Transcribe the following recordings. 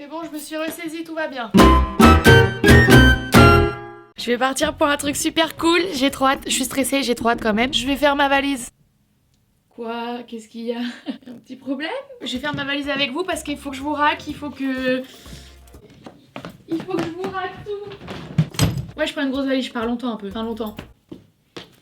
C'est bon, je me suis ressaisie, tout va bien. Je vais partir pour un truc super cool, j'ai trop hâte, je suis stressée, j'ai trop hâte quand même. Je vais faire ma valise. Quoi? Qu'est-ce qu'il y a? Un petit problème? Je vais faire ma valise avec vous parce qu'il faut que je vous raque, il faut que je vous raque tout. Ouais, je prends une grosse valise, je pars longtemps un peu, enfin longtemps.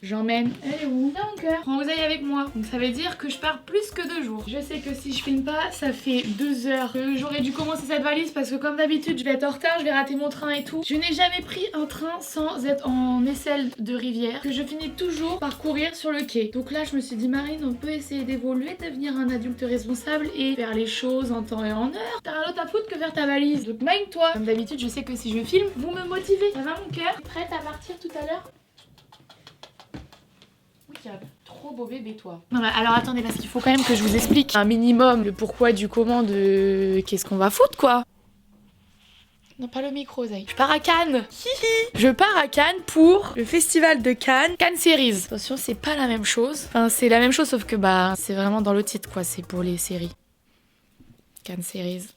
J'emmène. Elle est où? Là, mon cœur. Prends Oseille avec moi. Donc ça veut dire que je pars plus que 2 jours. Je sais que si je filme pas, ça fait 2 heures que j'aurais dû commencer cette valise parce que comme d'habitude, je vais être en retard, je vais rater mon train et tout. Je n'ai jamais pris un train sans être en aisselle de rivière, que je finis toujours par courir sur le quai. Donc là, je me suis dit, Marine, on peut essayer d'évoluer, devenir un adulte responsable et faire les choses en temps et en heure. T'as rien d'autre à foutre que faire ta valise. Donc mind-toi. Comme d'habitude, je sais que si je filme, vous me motivez. Ça va, mon cœur? T'es prête à partir tout à l'heure? Trop beau bébé toi. Non mais alors attendez parce qu'il faut quand même que je vous explique un minimum le pourquoi du comment de qu'est-ce qu'on va foutre quoi. Non pas le micro Zay. Je pars à Cannes. Je pars à Cannes pour le festival de Cannes. Cannes Series. Attention c'est pas la même chose. Enfin c'est la même chose sauf que bah c'est vraiment dans le titre quoi. C'est pour les séries. Cannes Series.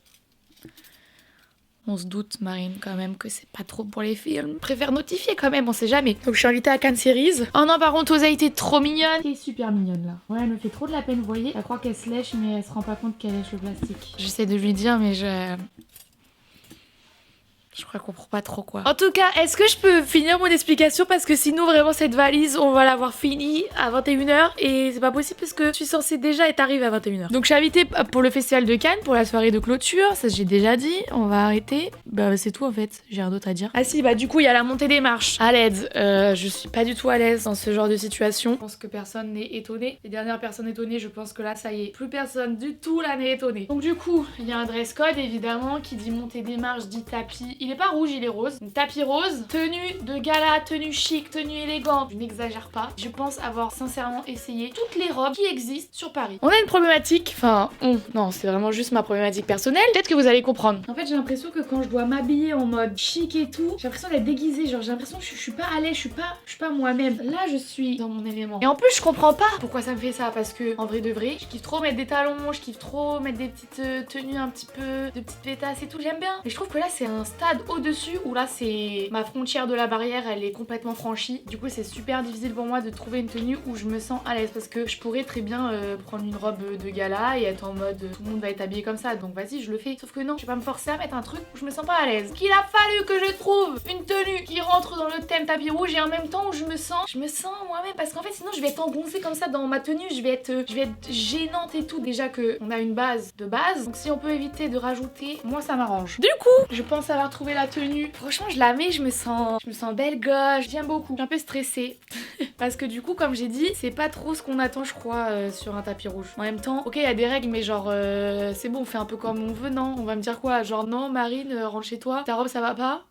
On se doute, Marine, quand même, que c'est pas trop pour les films. Je préfère notifier quand même, on sait jamais. Donc je suis invitée à Cannes Series. Oh non, par contre, Osa était trop mignonne. Elle est super mignonne là. Ouais, elle me fait trop de la peine, vous voyez. Elle croit qu'elle se lèche, mais elle se rend pas compte qu'elle lèche le plastique. J'essaie de lui dire, mais je crois qu'on comprend pas trop quoi. En tout cas, est-ce que je peux finir mon explication parce que sinon vraiment cette valise, on va l'avoir finie à 21h et c'est pas possible parce que je suis censée déjà être arrivée à 21h. Donc je suis invitée pour le festival de Cannes, pour la soirée de clôture, ça j'ai déjà dit, on va arrêter. Bah c'est tout en fait, j'ai rien d'autre à dire. Ah si, bah du coup il y a la montée des marches. À l'aide, je suis pas du tout à l'aise dans ce genre de situation. Je pense que personne n'est étonné. Les dernières personnes étonnées, je pense que là ça y est, plus personne du tout là n'est étonné. Donc du coup, il y a un dress code évidemment qui dit montée des marches, dit tapis. Il est pas rouge, il est rose. Donc, tapis rose, tenue de gala, tenue chic, tenue élégante. Je n'exagère pas. Je pense avoir sincèrement essayé toutes les robes qui existent sur Paris. On a une problématique, enfin, non, c'est vraiment juste ma problématique personnelle. Peut-être que vous allez comprendre. En fait, j'ai l'impression que quand je dois m'habiller en mode chic et tout, j'ai l'impression d'être déguisée. Genre, j'ai l'impression que je suis pas à l'aise, je suis pas moi-même. Là, je suis dans mon élément. Et en plus, je comprends pas pourquoi ça me fait ça. Parce que, en vrai de vrai, je kiffe trop mettre des talons, je kiffe trop mettre des petites tenues un petit peu, de petites pétasses et tout. J'aime bien. Mais je trouve que là, c'est un stade au-dessus où là c'est ma frontière de la barrière, elle est complètement franchie. Du coup c'est super difficile pour moi de trouver une tenue où je me sens à l'aise parce que je pourrais très bien prendre une robe de gala et être en mode tout le monde va être habillé comme ça donc vas-y je le fais. Sauf que non, je vais pas me forcer à mettre un truc où je me sens pas à l'aise. Qu'il a fallu que je trouve une tenue qui rentre dans le thème tapis rouge et en même temps où je me sens moi-même parce qu'en fait sinon je vais être engoncée comme ça dans ma tenue, je vais être gênante et tout. Déjà que on a une base de base donc si on peut éviter de rajouter, moi ça m'arrange. Du coup je pense avoir trouvé la tenue. Franchement je la mets, je me sens belle gosse, j'aime beaucoup. Je suis un peu stressée parce que du coup comme j'ai dit c'est pas trop ce qu'on attend je crois sur un tapis rouge. En même temps ok il y a des règles mais genre c'est bon on fait un peu comme on veut. Non on va me dire quoi genre non Marine rentre chez toi, ta robe ça va pas.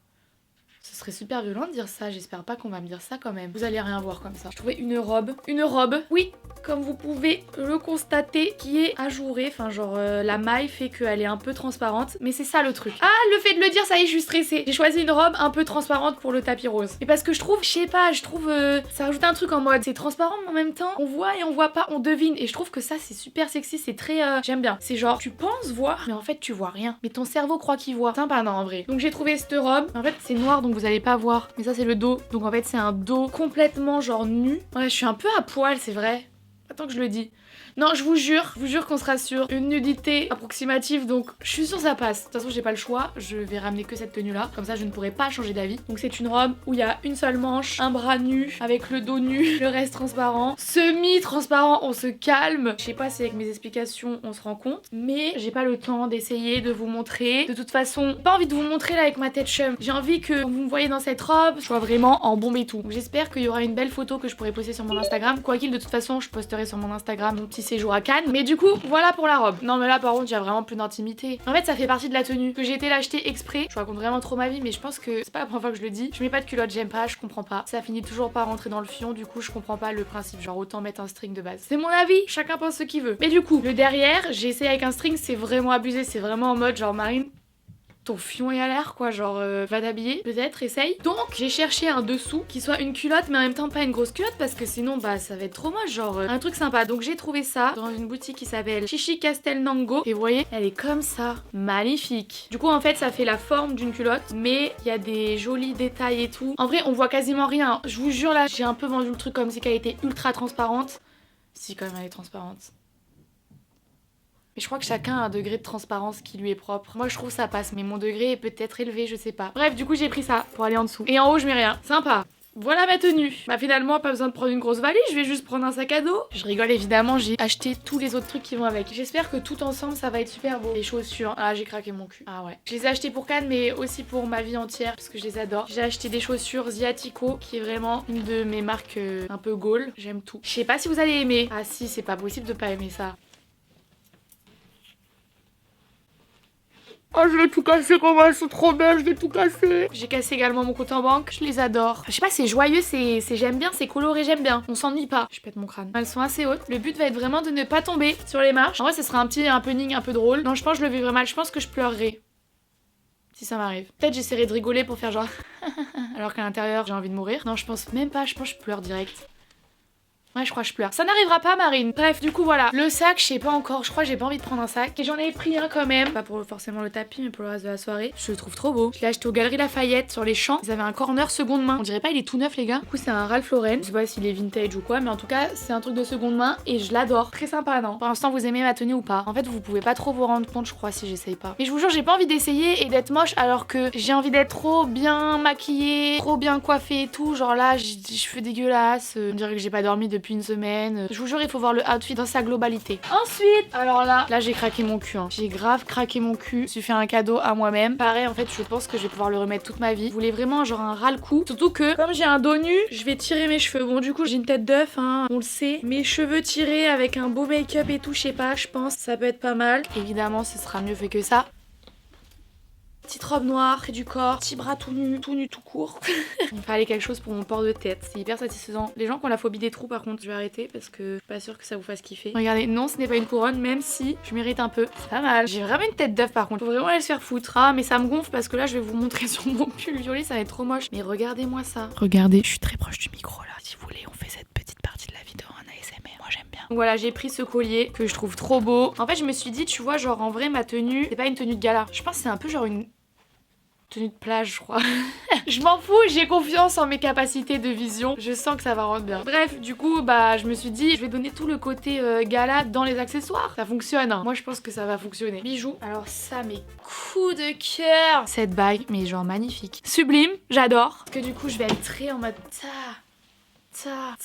Ce serait super violent de dire ça, j'espère pas qu'on va me dire ça quand même. Vous allez rien voir comme ça. Je trouvais une robe, oui, comme vous pouvez le constater, qui est ajourée. Enfin genre la maille fait qu'elle est un peu transparente, mais c'est ça le truc. Ah le fait de le dire, ça y est, je suis stressée. J'ai choisi une robe un peu transparente pour le tapis rose. Et parce que je trouve, je sais pas, ça rajoute un truc en mode c'est transparent mais en même temps on voit et on voit pas, on devine. Et je trouve que ça c'est super sexy, c'est très j'aime bien. C'est genre tu penses voir, mais en fait tu vois rien. Mais ton cerveau croit qu'il voit. Sympa non en vrai. Donc j'ai trouvé cette robe. En fait c'est noir donc vous allez pas voir. Mais ça c'est le dos. Donc en fait c'est un dos complètement genre nu. Ouais je suis un peu à poil c'est vrai. Attends que je le dis. Non, je vous jure qu'on sera sur une nudité approximative, donc je suis sûre que ça passe. De toute façon, j'ai pas le choix, je vais ramener que cette tenue-là, comme ça je ne pourrai pas changer d'avis. Donc c'est une robe où il y a une seule manche, un bras nu, avec le dos nu, le reste transparent, semi-transparent, on se calme. Je sais pas si avec mes explications on se rend compte, mais j'ai pas le temps d'essayer de vous montrer. De toute façon, pas envie de vous montrer là avec ma tête chum. J'ai envie que vous me voyez dans cette robe, je sois vraiment en bombe et tout. Donc j'espère qu'il y aura une belle photo que je pourrai poster sur mon Instagram. Quoi qu'il, de toute façon, je posterai sur mon Instagram mon petit séjour à Cannes. Mais du coup, voilà pour la robe. Non mais là par contre, il y a vraiment plus d'intimité. En fait, ça fait partie de la tenue que j'ai été l'acheter exprès. Je raconte vraiment trop ma vie, mais je pense que c'est pas la première fois que je le dis. Je mets pas de culotte, j'aime pas, je comprends pas. Ça finit toujours par rentrer dans le fion, du coup, je comprends pas le principe. Genre autant mettre un string de base. C'est mon avis, chacun pense ce qu'il veut. Mais du coup, le derrière, j'ai essayé avec un string, c'est vraiment abusé, c'est vraiment en mode genre Marine. ton fion est à l'air quoi, genre va t'habiller peut-être, essaye. Donc j'ai cherché un dessous qui soit une culotte mais en même temps pas une grosse culotte parce que sinon bah ça va être trop moche, genre un truc sympa. Donc j'ai trouvé ça dans une boutique qui s'appelle Chichi Castelnango et vous voyez elle est comme ça, magnifique. Du coup en fait ça fait la forme d'une culotte mais il y a des jolis détails et tout. En vrai on voit quasiment rien, je vous jure là j'ai un peu vendu le truc comme si qu'elle était ultra transparente. Si quand même elle est transparente. Mais je crois que chacun a un degré de transparence qui lui est propre. Moi je trouve ça passe, mais mon degré est peut-être élevé, je sais pas. Bref, du coup j'ai pris ça pour aller en dessous. Et en haut je mets rien. Sympa. Voilà ma tenue. Bah finalement pas besoin de prendre une grosse valise, je vais juste prendre un sac à dos. Je rigole évidemment, j'ai acheté tous les autres trucs qui vont avec. J'espère que tout ensemble ça va être super beau. Les chaussures, ah j'ai craqué mon cul. Ah ouais. Je les ai achetées pour Cannes mais aussi pour ma vie entière parce que je les adore. J'ai acheté des chaussures Ziatico qui est vraiment une de mes marques un peu goal. J'aime tout. Je sais pas si vous allez aimer. Ah si, c'est pas possible de pas aimer ça. Oh je vais tout casser, comment elles sont trop belles, je vais tout casser. J'ai cassé également mon compte en banque, je les adore. Je sais pas, c'est joyeux, c'est j'aime bien, c'est coloré, j'aime bien. On s'ennuie pas. Je pète mon crâne. Elles sont assez hautes. Le but va être vraiment de ne pas tomber sur les marches. En vrai ce sera un petit happening un peu drôle. Non je pense que je le vivrai mal, je pense que je pleurerai. Si ça m'arrive. Peut-être j'essaierai de rigoler pour faire genre alors qu'à l'intérieur j'ai envie de mourir. Non je pense même pas, je pense que je pleure direct. Ouais, je crois que je pleure. Ça n'arrivera pas, Marine. Bref, du coup, voilà. Le sac, je sais pas encore. Je crois que j'ai pas envie de prendre un sac. Et j'en ai pris un quand même. Pas pour forcément le tapis, mais pour le reste de la soirée. Je le trouve trop beau. Je l'ai acheté aux Galeries Lafayette sur les champs. Ils avaient un corner seconde main. On dirait pas, il est tout neuf, les gars. Du coup, c'est un Ralph Lauren. Je sais pas s'il est vintage ou quoi, mais en tout cas, c'est un truc de seconde main et je l'adore. Très sympa, non? Pour l'instant, vous aimez ma tenue ou pas? En fait, vous pouvez pas trop vous rendre compte, je crois, si j'essaye pas. Mais je vous jure, j'ai pas envie d'essayer et d'être moche alors que j'ai envie d'être trop bien maquillée, trop bien coiffée et tout. Genre là, j'ai des cheveux dégueulasses. On dirait que j'ai pas dormi depuis une semaine. Je vous jure, il faut voir le outfit dans sa globalité. Ensuite, alors là j'ai craqué mon cul. Hein. J'ai grave craqué mon cul. Je me suis fait un cadeau à moi-même. Pareil, en fait, je pense que je vais pouvoir le remettre toute ma vie. Je voulais vraiment genre un ras-le-cou. Surtout que, comme j'ai un dos nu, je vais tirer mes cheveux. Bon, du coup, j'ai une tête d'œuf, hein, on le sait. Mes cheveux tirés avec un beau make-up et tout, je sais pas, je pense ça peut être pas mal. Évidemment, ce sera mieux fait que ça. Petite robe noire près du corps, petit bras tout nu, tout court. Il me fallait quelque chose pour mon port de tête, c'est hyper satisfaisant. Les gens qui ont la phobie des trous par contre, je vais arrêter parce que je suis pas sûre que ça vous fasse kiffer. Regardez, non ce n'est pas une couronne même si je mérite un peu. C'est pas mal. J'ai vraiment une tête d'œuf par contre, faut vraiment aller se faire foutre. Ah mais ça me gonfle parce que là je vais vous montrer sur mon pull violet, ça va être trop moche. Mais regardez-moi ça. Regardez, je suis très proche du micro là. Si vous voulez, on fait cette petite partie de la vidéo en ASMR, moi j'aime bien. Donc voilà, j'ai pris ce collier que je trouve trop beau. En fait je me suis dit, tu vois, genre en vrai ma tenue, c'est pas une tenue de gala. Je pense que c'est un peu genre une tenue de plage, je crois. Je m'en fous, j'ai confiance en mes capacités de vision. Je sens que ça va rendre bien. Bref, du coup, bah, je me suis dit, je vais donner tout le côté gala dans les accessoires. Ça fonctionne, hein. Moi, je pense que ça va fonctionner. Bijoux. Alors ça, mes coups de cœur. Cette bague, mais genre magnifique. Sublime, j'adore. Parce que du coup, je vais être très en mode ça.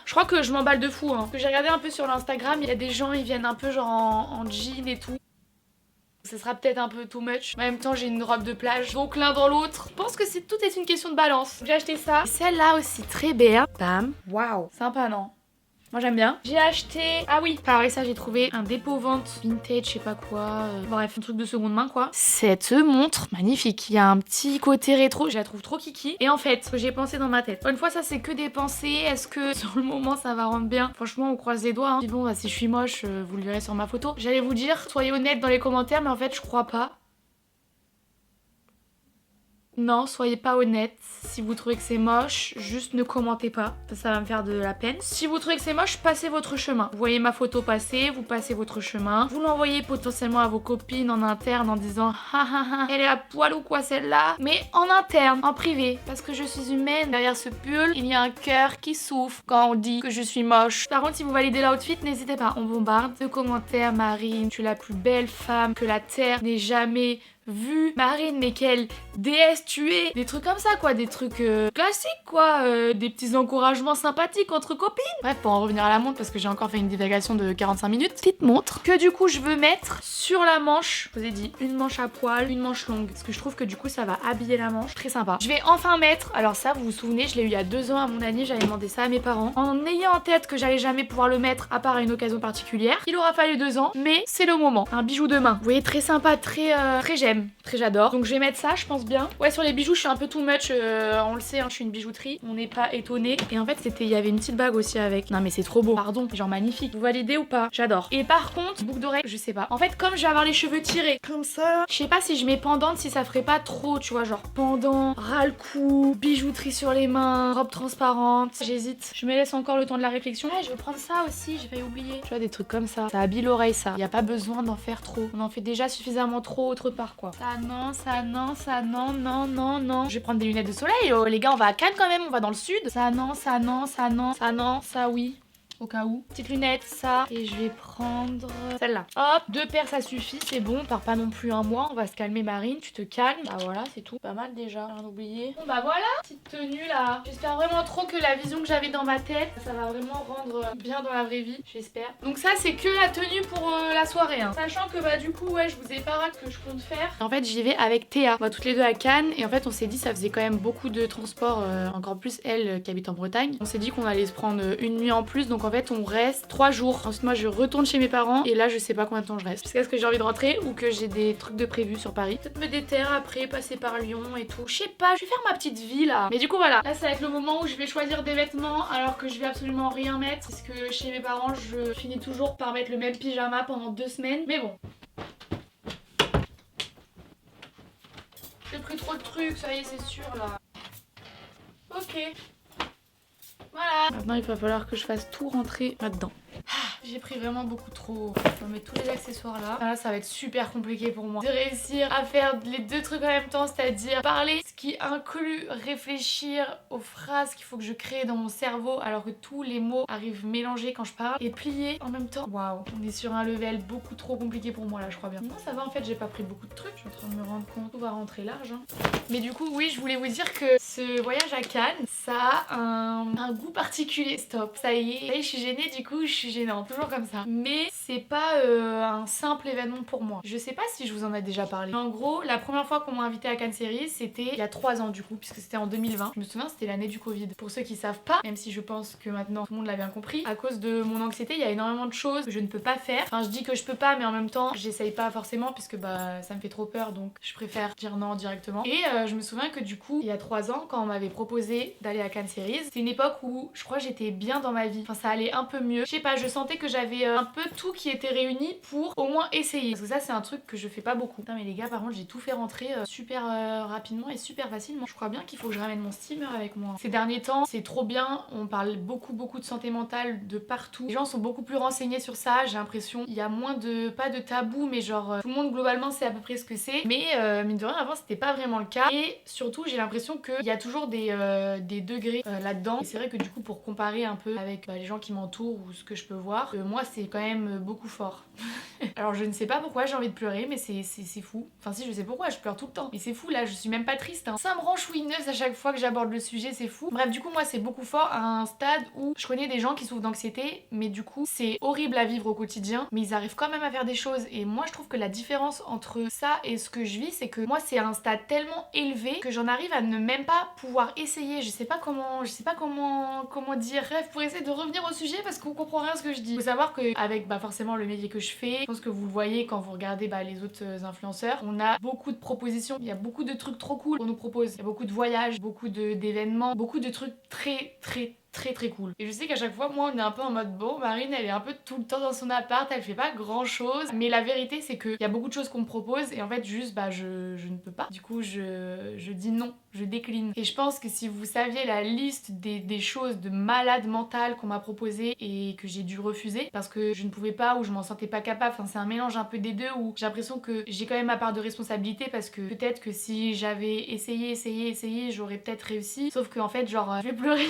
Je crois que je m'emballe de fou, hein. Parce que j'ai regardé un peu sur l'Instagram, il y a des gens, ils viennent un peu genre en jean et tout. Ce sera peut-être un peu too much. En même temps, j'ai une robe de plage. Donc l'un dans l'autre. Je pense que tout est une question de balance. J'ai acheté ça. Celle-là aussi, très belle. Bam. Waouh. Sympa, non? Moi j'aime bien. J'ai acheté... Ah oui, pareil ça j'ai trouvé un dépôt-vente vintage, je sais pas quoi. Bref, un truc de seconde main quoi. Cette montre, magnifique. Il y a un petit côté rétro, je la trouve trop kiki. Et en fait, ce que j'ai pensé dans ma tête. Une fois ça c'est que des pensées, est-ce que sur le moment ça va rendre bien? Franchement on croise les doigts. Hein. Puis bon, bah, si je suis moche, vous le verrez sur ma photo. J'allais vous dire, soyez honnête dans les commentaires, mais en fait je crois pas. Non, soyez pas honnête. Si vous trouvez que c'est moche, juste ne commentez pas. Ça va me faire de la peine. Si vous trouvez que c'est moche, passez votre chemin. Vous voyez ma photo passer, vous passez votre chemin. Vous l'envoyez potentiellement à vos copines en interne en disant ah ah ah, elle est à poil ou quoi celle-là? Mais en interne, en privé. Parce que je suis humaine. Derrière ce pull, il y a un cœur qui souffre quand on dit que je suis moche. Par contre, si vous validez l'outfit, n'hésitez pas. On bombarde de commentaires. Marine, tu es la plus belle femme que la terre n'ait jamais vue. Marine, mais quelle déesse tu es. Des trucs comme ça quoi, des trucs classiques quoi, des petits encouragements sympathiques entre copines. Bref, pour en revenir à la montre parce que j'ai encore fait une divagation de 45 minutes. Petite montre que du coup je veux mettre sur la manche. Je vous ai dit une manche à poil, une manche longue parce que je trouve que du coup ça va habiller la manche. Très sympa. Je vais enfin mettre, alors ça vous vous souvenez, je l'ai eu il y a 2 ans à mon année, j'avais demandé ça à mes parents en ayant en tête que j'allais jamais pouvoir le mettre à part à une occasion particulière. Il aura fallu 2 ans mais c'est le moment. Un bijou de main. Vous voyez, très sympa, très j'aime. thème. Très j'adore. Donc je vais mettre ça, je pense bien. Ouais, sur les bijoux, je suis un peu too much. On le sait, hein, je suis une bijouterie. On n'est pas étonné. Et en fait, il y avait une petite bague aussi avec. Non, mais c'est trop beau. Pardon, genre magnifique. Vous validez ou pas? J'adore. Et par contre, boucle d'oreille, je sais pas. En fait, comme je vais avoir les cheveux tirés comme ça, je sais pas si je mets pendante, si ça ferait pas trop, tu vois, genre pendant, ras le cou, bijouterie sur les mains, robe transparente. J'hésite. Je me laisse encore le temps de la réflexion. Ouais, je vais prendre ça aussi, j'ai failli oublier. Tu vois, des trucs comme ça. Ça habille l'oreille, ça. Y a pas besoin d'en faire trop. On en fait déjà suffisamment trop autre part, quoi. Ça non, ça non, ça non, non, non, non. Je vais prendre des lunettes de soleil. Oh, les gars, on va à Cannes quand même, on va dans le sud. Ça non, ça non, ça non, ça non, ça oui. Au cas où. Petites lunettes, ça. Et je vais prendre celle-là. Hop, 2 paires, ça suffit, c'est bon. On part pas non plus un mois. On va se calmer, Marine. Tu te calmes. Bah voilà, c'est tout. Pas mal déjà. Rien oublié. Bon bah voilà, petite tenue là. J'espère vraiment trop que la vision que j'avais dans ma tête, ça va vraiment rendre bien dans la vraie vie. J'espère. Donc ça, c'est que la tenue pour la soirée. Hein. Sachant que bah du coup, ouais, je vous ai pas que je compte faire. En fait, j'y vais avec Théa. On va toutes les deux à Cannes. Et en fait, on s'est dit, ça faisait quand même beaucoup de transport. Encore plus elle qui habite en Bretagne. On s'est dit qu'on allait se prendre une nuit en plus. Donc en fait, on reste 3 jours. Ensuite, moi, je retourne chez mes parents. Et là, je sais pas combien de temps je reste. Parce que j'ai envie de rentrer ou que j'ai des trucs de prévu sur Paris. Peut-être me déterre après, passer par Lyon et tout. Je sais pas, je vais faire ma petite vie là. Mais du coup, voilà. Là, ça va être le moment où je vais choisir des vêtements alors que je vais absolument rien mettre. Parce que chez mes parents, je finis toujours par mettre le même pyjama pendant 2 semaines. Mais bon. J'ai pris trop de trucs, ça y est, c'est sûr là. Ok. Voilà. Maintenant, il va falloir que je fasse tout rentrer là-dedans. J'ai pris vraiment beaucoup trop. Je vais mettre tous les accessoires là. Là, ça va être super compliqué pour moi de réussir à faire les 2 trucs en même temps, c'est-à-dire parler, ce qui inclut réfléchir aux phrases qu'il faut que je crée dans mon cerveau alors que tous les mots arrivent mélangés quand je parle, et plier en même temps. Waouh, on est sur un level beaucoup trop compliqué pour moi là, je crois bien. Non, ça va en fait, j'ai pas pris beaucoup de trucs. Je suis en train de me rendre compte. Tout va rentrer large. Hein. Mais du coup, oui, je voulais vous dire que ce voyage à Cannes, ça a un goût particulier. Stop, ça y est, je suis gênée, du coup, je suis gênante. Toujours comme ça. Mais c'est pas un simple événement pour moi. Je sais pas si je vous en ai déjà parlé. En gros, la première fois qu'on m'a invité à Cannes Series, c'était il y a 3 ans du coup, puisque c'était en 2020. Je me souviens, c'était l'année du Covid. Pour ceux qui savent pas, même si je pense que maintenant tout le monde l'a bien compris, à cause de mon anxiété, il y a énormément de choses que je ne peux pas faire. Enfin, je dis que je peux pas, mais en même temps, j'essaye pas forcément, puisque bah ça me fait trop peur, donc je préfère dire non directement. Et je me souviens que du coup, il y a 3 ans, quand on m'avait proposé d'aller à Cannes Series, c'était une époque où je crois j'étais bien dans ma vie. Enfin, ça allait un peu mieux. Je sais pas, je sentais que j'avais un peu tout qui était réuni pour au moins essayer. Parce que ça, c'est un truc que je fais pas beaucoup. Putain, mais les gars, par contre, j'ai tout fait rentrer super rapidement et super facilement. Je crois bien qu'il faut que je ramène mon steamer avec moi. Ces derniers temps, c'est trop bien. On parle beaucoup de santé mentale de partout. Les gens sont beaucoup plus renseignés sur ça. J'ai l'impression il y a moins de, pas de tabou, mais genre tout le monde globalement sait à peu près ce que c'est. Mais mine de rien, avant, c'était pas vraiment le cas. Et surtout, j'ai l'impression qu'il y a toujours des degrés là-dedans. Et c'est vrai que du coup, pour comparer un peu avec les gens qui m'entourent ou ce que je peux voir, moi, c'est quand même beaucoup fort. Alors je ne sais pas pourquoi j'ai envie de pleurer, mais c'est fou. Enfin si, je sais pourquoi, je pleure tout le temps. Mais c'est fou, là je suis même pas triste. Hein. Ça me rend chouineuse à chaque fois que j'aborde le sujet, c'est fou. Bref, du coup moi c'est beaucoup fort à un stade où je connais des gens qui souffrent d'anxiété, mais du coup c'est horrible à vivre au quotidien, mais ils arrivent quand même à faire des choses. Et moi je trouve que la différence entre ça et ce que je vis, c'est que moi c'est un stade tellement élevé que j'en arrive à ne même pas pouvoir essayer. Je sais pas comment dire. Bref, pour essayer de revenir au sujet parce qu'on comprend rien à ce que je dis. Faut savoir que avec forcément le métier que je fais, je pense que vous le voyez quand vous regardez les autres influenceurs, on a beaucoup de propositions, il y a beaucoup de trucs trop cool qu'on nous propose, il y a beaucoup de voyages, beaucoup d'événements, beaucoup de trucs très cool. Et je sais qu'à chaque fois, moi on est un peu en mode bon, Marine elle est un peu tout le temps dans son appart, elle fait pas grand chose, mais la vérité c'est qu'il y a beaucoup de choses qu'on me propose et en fait juste je ne peux pas. Du coup je dis non, je décline. Et je pense que si vous saviez la liste des choses de malade mentale qu'on m'a proposé et que j'ai dû refuser parce que je ne pouvais pas ou je m'en sentais pas capable, enfin c'est un mélange un peu des deux où j'ai l'impression que j'ai quand même ma part de responsabilité parce que peut-être que si j'avais essayé, j'aurais peut-être réussi, sauf qu'en fait genre je vais pleurer.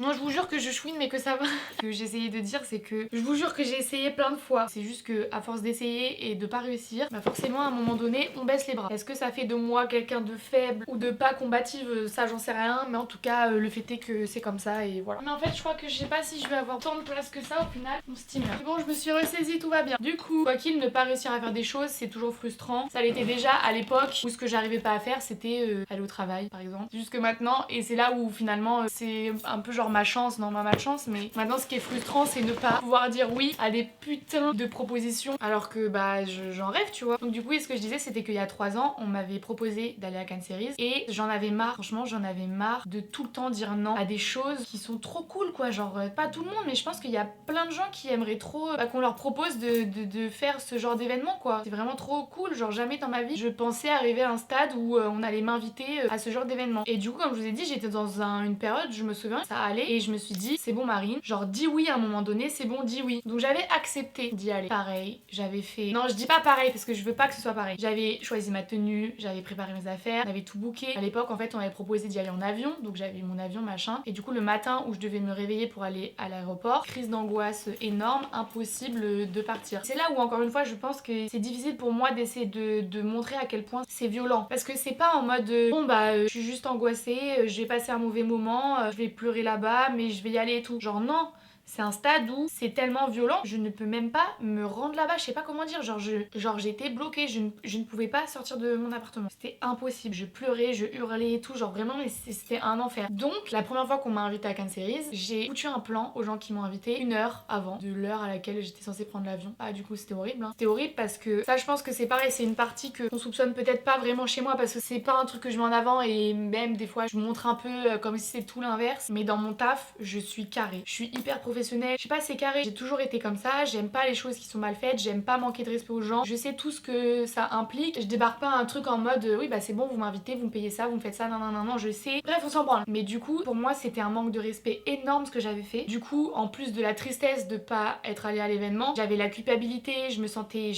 Non, je vous jure que je chouine mais que ça va. Ce que j'essayais de dire c'est que je vous jure que j'ai essayé plein de fois. C'est juste que à force d'essayer et de pas réussir, forcément à un moment donné on baisse les bras. Est-ce que ça fait de moi quelqu'un de faible ou de pas combative? Ça j'en sais rien, mais en tout cas le fait est que c'est comme ça et voilà. Mais en fait je crois que je sais pas si je vais avoir tant de place que ça au final. Mon steamer. C'est bon, je me suis ressaisie, tout va bien. Du coup, quoi qu'il, ne pas réussir à faire des choses c'est toujours frustrant. Ça l'était déjà à l'époque où ce que j'arrivais pas à faire c'était aller au travail par exemple. C'est juste que maintenant, et c'est là où finalement c'est un peu genre ma chance chance dans ma malchance, mais maintenant ce qui est frustrant c'est ne pas pouvoir dire oui à des putains de propositions alors que bah j'en rêve, tu vois. Donc du coup ce que je disais c'était qu'il y a 3 ans on m'avait proposé d'aller à Cannes Series et j'en avais marre, franchement j'en avais marre de tout le temps dire non à des choses qui sont trop cool quoi, genre pas tout le monde mais je pense qu'il y a plein de gens qui aimeraient trop qu'on leur propose de faire ce genre d'événement quoi. C'est vraiment trop cool, genre jamais dans ma vie je pensais arriver à un stade où on allait m'inviter à ce genre d'événement. Et du coup comme je vous ai dit j'étais dans une période, je me souviens, ça allait et je me suis dit c'est bon Marine, genre dis oui à un moment donné, c'est bon dis oui. Donc j'avais accepté d'y aller. Pareil, j'avais fait... Non je dis pas pareil parce que je veux pas que ce soit pareil. J'avais choisi ma tenue, j'avais préparé mes affaires, j'avais tout booké. À l'époque en fait on m'avait proposé d'y aller en avion, donc j'avais mon avion machin. Et du coup le matin où je devais me réveiller pour aller à l'aéroport, crise d'angoisse énorme, impossible de partir. C'est là où encore une fois je pense que c'est difficile pour moi d'essayer de montrer à quel point c'est violent. Parce que c'est pas en mode bon bah je suis juste angoissée, je vais passer un mauvais moment, je vais pleurer là-bas mais je vais y aller et tout. Genre non, c'est un stade où c'est tellement violent, je ne peux même pas me rendre là-bas, je sais pas comment dire, genre j'étais bloquée, je ne pouvais pas sortir de mon appartement. C'était impossible, je pleurais, je hurlais et tout, genre vraiment mais c'était un enfer. Donc la première fois qu'on m'a invitée à Cannes Series, j'ai foutu un plan aux gens qui m'ont invitée 1 heure avant de l'heure à laquelle j'étais censée prendre l'avion. Ah du coup c'était horrible hein. C'était horrible parce que ça je pense que c'est pareil, c'est une partie que on soupçonne peut-être pas vraiment chez moi parce que c'est pas un truc que je mets en avant et même des fois je montre un peu comme si c'était tout l'inverse, mais dans mon taf je suis carrée, je suis hyper professionnelle. Je sais pas, c'est carré, j'ai toujours été comme ça, j'aime pas les choses qui sont mal faites, j'aime pas manquer de respect aux gens, je sais tout ce que ça implique, je débarque pas un truc en mode oui bah c'est bon vous m'invitez, vous me payez ça, vous me faites ça, non, je sais, bref on s'en branle. Mais du coup pour moi c'était un manque de respect énorme ce que j'avais fait. Du coup en plus de la tristesse de pas être allée à l'événement, j'avais la culpabilité, je me sentais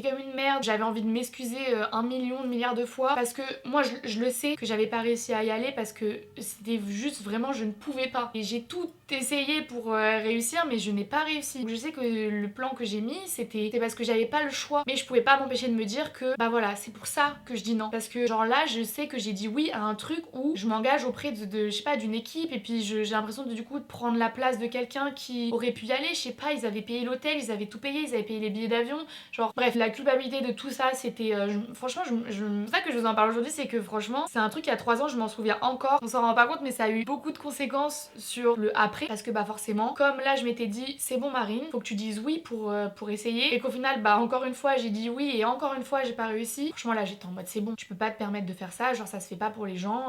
comme une merde, j'avais envie de m'excuser 1 million de milliards de fois parce que moi je le sais que j'avais pas réussi à y aller parce que c'était juste vraiment je ne pouvais pas et j'ai tout essayé pour réussir mais je n'ai pas réussi. Donc je sais que le plan que j'ai mis c'était parce que j'avais pas le choix mais je pouvais pas m'empêcher de me dire que bah voilà c'est pour ça que je dis non parce que genre là je sais que j'ai dit oui à un truc où je m'engage auprès de je sais pas d'une équipe et puis j'ai l'impression du coup de prendre la place de quelqu'un qui aurait pu y aller, je sais pas, ils avaient payé l'hôtel, ils avaient tout payé, ils avaient payé les billets d'avion, genre bref la culpabilité de tout ça c'était franchement c'est ça que je vous en parle aujourd'hui, c'est que franchement c'est un truc il y a 3 ans je m'en souviens encore, on s'en rend pas compte mais ça a eu beaucoup de conséquences sur le après parce que bah forcément comme là je m'étais dit c'est bon Marine, faut que tu dises oui pour essayer et qu'au final bah encore une fois j'ai dit oui et encore une fois j'ai pas réussi. Franchement là j'étais en mode c'est bon, tu peux pas te permettre de faire ça, genre ça se fait pas pour les gens,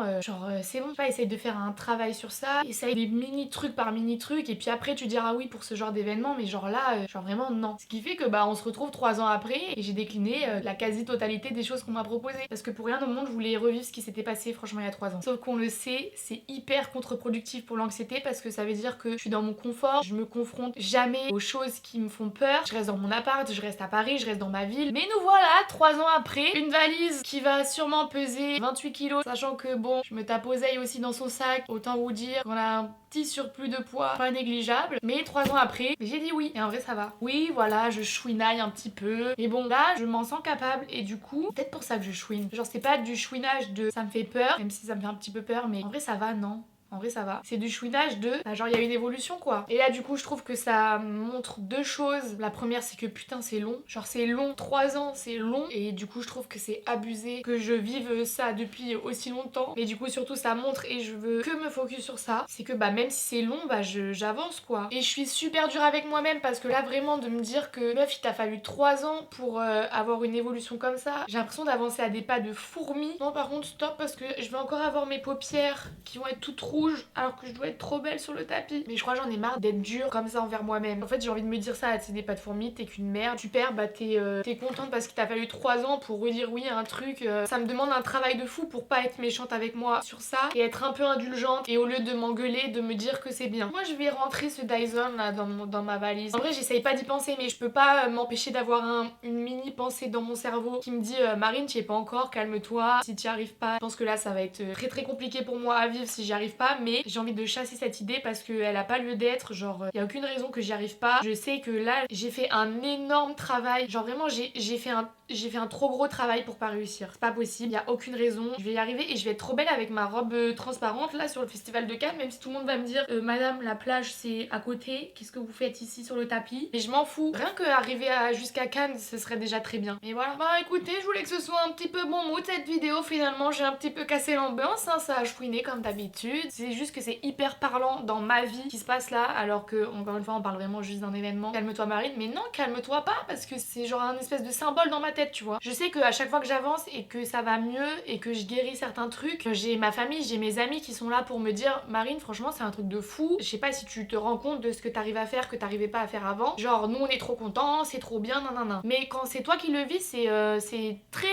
c'est bon, pas essaye de faire un travail sur ça, essaye des mini trucs par mini trucs et puis après tu diras oui pour ce genre d'événement mais genre là genre vraiment non. Ce qui fait que bah on se retrouve 3 ans après et j'ai décliné la quasi-totalité des choses qu'on m'a proposées parce que pour rien au monde je voulais revivre ce qui s'était passé franchement il y a 3 ans. Sauf qu'on le sait, c'est hyper contre-productif pour l'anxiété parce que ça veut dire que je suis dans mon confort, je me confronte jamais aux choses qui me font peur, je reste dans mon appart, je reste à Paris, je reste dans ma ville. Mais nous voilà 3 ans après, une valise qui va sûrement peser 28 kilos, sachant que bon, je me tape oseille aussi dans son sac, autant vous dire qu'on a un petit surplus de poids pas négligeable. Mais 3 ans après, j'ai dit oui et en vrai ça va. Oui voilà, je chouinaille un petit peu, mais bon là je m'en sens capable et du coup, peut-être pour ça que je chouine. Genre c'est pas du chouinage de ça me fait peur, même si ça me fait un petit peu peur, mais en vrai ça va, non. En vrai ça va. C'est du chouinage de bah, genre il y a une évolution quoi. Et là du coup je trouve que ça montre 2 choses. La première c'est que putain c'est long. Genre c'est long, 3 ans c'est long. Et du coup je trouve que c'est abusé que je vive ça depuis aussi longtemps. Mais du coup surtout ça montre et je veux que me focus sur ça. C'est que bah même si c'est long bah j'avance quoi. Et je suis super dure avec moi-même parce que là vraiment de me dire que meuf il t'a fallu 3 ans pour avoir une évolution comme ça. J'ai l'impression d'avancer à des pas de fourmi. Non par contre stop parce que je vais encore avoir mes paupières qui vont être toutes rouges alors que je dois être trop belle sur le tapis. Mais je crois que j'en ai marre d'être dure comme ça envers moi-même. En fait j'ai envie de me dire ça, c'est des pas de fourmi, t'es qu'une merde. Super, bah t'es contente parce qu'il t'a fallu 3 ans pour redire oui à un truc. Ça me demande un travail de fou pour pas être méchante avec moi sur ça et être un peu indulgente et au lieu de m'engueuler, de me dire que c'est bien. Moi je vais rentrer ce Dyson là dans ma valise. En vrai j'essaye pas d'y penser mais je peux pas m'empêcher d'avoir une mini pensée dans mon cerveau qui me dit Marine t'y es pas encore, calme-toi, si t'y arrives pas. Je pense que là ça va être très très compliqué pour moi à vivre si j'y arrive pas. Mais j'ai envie de chasser cette idée parce qu'elle a pas lieu d'être, genre y a aucune raison que j'y arrive pas. Je sais que là j'ai fait un énorme travail, genre vraiment j'ai fait un trop gros travail pour pas réussir. C'est pas possible, y a aucune raison, je vais y arriver et je vais être trop belle avec ma robe transparente là sur le festival de Cannes, même si tout le monde va me dire madame la plage c'est à côté, qu'est-ce que vous faites ici sur le tapis? Et je m'en fous, rien que arriver jusqu'à Cannes ce serait déjà très bien. Mais voilà, bah écoutez je voulais que ce soit un petit peu bon mood cette vidéo, finalement j'ai un petit peu cassé l'ambiance, hein, ça a chouiné comme d'habitude. C'est juste que c'est hyper parlant dans ma vie qui se passe là, alors que, encore une fois, on parle vraiment juste d'un événement. Calme-toi Marine, mais non, calme-toi pas, parce que c'est genre un espèce de symbole dans ma tête, tu vois. Je sais qu'à chaque fois que j'avance et que ça va mieux et que je guéris certains trucs, j'ai ma famille, j'ai mes amis qui sont là pour me dire Marine, franchement, c'est un truc de fou. Je sais pas si tu te rends compte de ce que t'arrives à faire que t'arrivais pas à faire avant. Genre, nous on est trop contents, c'est trop bien, nanana. Mais quand c'est toi qui le vis, c'est très.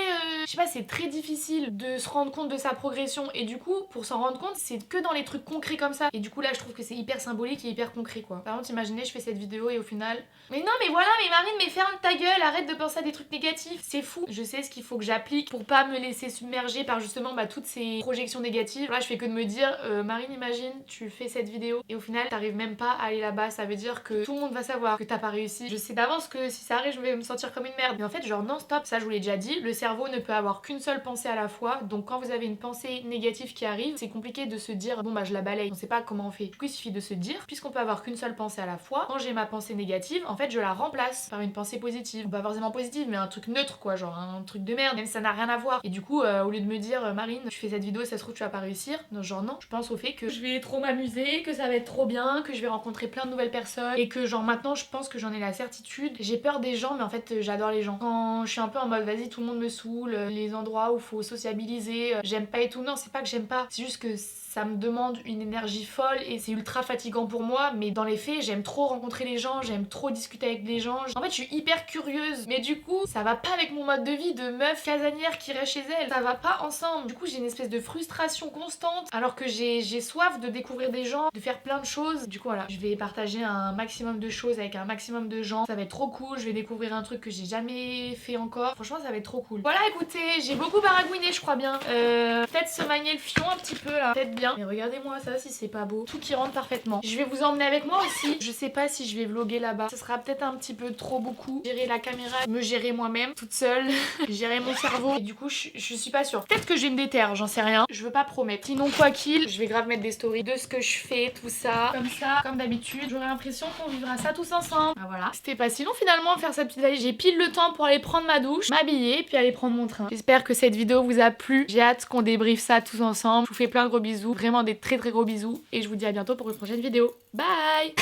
Je sais pas, c'est très difficile de se rendre compte de sa progression. Et du coup, pour s'en rendre compte, c'est que dans les trucs concrets comme ça. Et du coup, là, je trouve que c'est hyper symbolique et hyper concret, quoi. Par exemple, imaginez, je fais cette vidéo et au final. Mais non, mais voilà, mais Marine, mais ferme ta gueule, arrête de penser à des trucs négatifs. C'est fou. Je sais ce qu'il faut que j'applique pour pas me laisser submerger par justement toutes ces projections négatives. Là, je fais que de me dire, Marine, imagine, tu fais cette vidéo et au final, t'arrives même pas à aller là-bas. Ça veut dire que tout le monde va savoir que t'as pas réussi. Je sais d'avance que si ça arrive, je vais me sentir comme une merde. Mais en fait, genre, non, stop, ça je vous l'ai déjà dit, le cerveau ne peut avoir qu'une seule pensée à la fois. Donc, quand vous avez une pensée négative qui arrive, c'est compliqué de se dire, bon bah, je la balaye. On sait pas comment on fait. Du coup, il suffit de se dire, puisqu'on peut avoir qu'une seule pensée à la fois, quand j'ai ma pensée négative, en fait, je la remplace par une pensée positive. Pas forcément positive, mais un truc neutre, quoi, genre un truc de merde, même si ça n'a rien à voir. Et du coup, au lieu de me dire, Marine, tu fais cette vidéo, ça se trouve, tu vas pas réussir. Non, genre, non, je pense au fait que je vais trop m'amuser, que ça va être trop bien, que je vais rencontrer plein de nouvelles personnes et que, genre, maintenant, je pense que j'en ai la certitude. J'ai peur des gens, mais en fait, j'adore les gens. Quand je suis un peu en mode, vas-y, tout le monde me saoule, les endroits où faut sociabiliser, j'aime pas et tout. Non, c'est pas que j'aime pas, c'est juste que ça me demande une énergie folle et c'est ultra fatigant pour moi, mais dans les faits, j'aime trop rencontrer les gens, j'aime trop discuter avec les gens. En fait, je suis hyper curieuse, mais du coup, ça va pas avec mon mode de vie de meuf casanière qui reste chez elle. Ça va pas ensemble. Du coup, j'ai une espèce de frustration constante, alors que j'ai soif de découvrir des gens, de faire plein de choses. Du coup, voilà, je vais partager un maximum de choses avec un maximum de gens. Ça va être trop cool, je vais découvrir un truc que j'ai jamais fait encore. Franchement, ça va être trop cool. Voilà, écoutez, j'ai beaucoup baragouiné, je crois bien. Peut-être se manier le fion un petit peu là, peut-être bien. Mais regardez-moi ça, si c'est pas beau. Tout qui rentre parfaitement. Je vais vous emmener avec moi aussi. Je sais pas si je vais vlogger là-bas. Ce sera peut-être un petit peu trop beaucoup. Gérer la caméra, me gérer moi-même, toute seule. Gérer mon cerveau. Et du coup, je suis pas sûre. Peut-être que je vais me déterre, j'en sais rien. Je veux pas promettre. Sinon, quoi qu'il, je vais grave mettre des stories de ce que je fais, tout ça. Comme ça, comme d'habitude. J'aurai l'impression qu'on vivra ça tous ensemble. Ah, voilà. C'était pas si long finalement faire cette petite valise. J'ai pile le temps pour aller prendre ma douche, m'habiller, puis aller prendre mon train. J'espère que cette vidéo vous a plu. J'ai hâte qu'on débriefe ça tous ensemble. Je vous fais plein de gros bisous. Vraiment des très très gros bisous. Et je vous dis à bientôt pour une prochaine vidéo. Bye.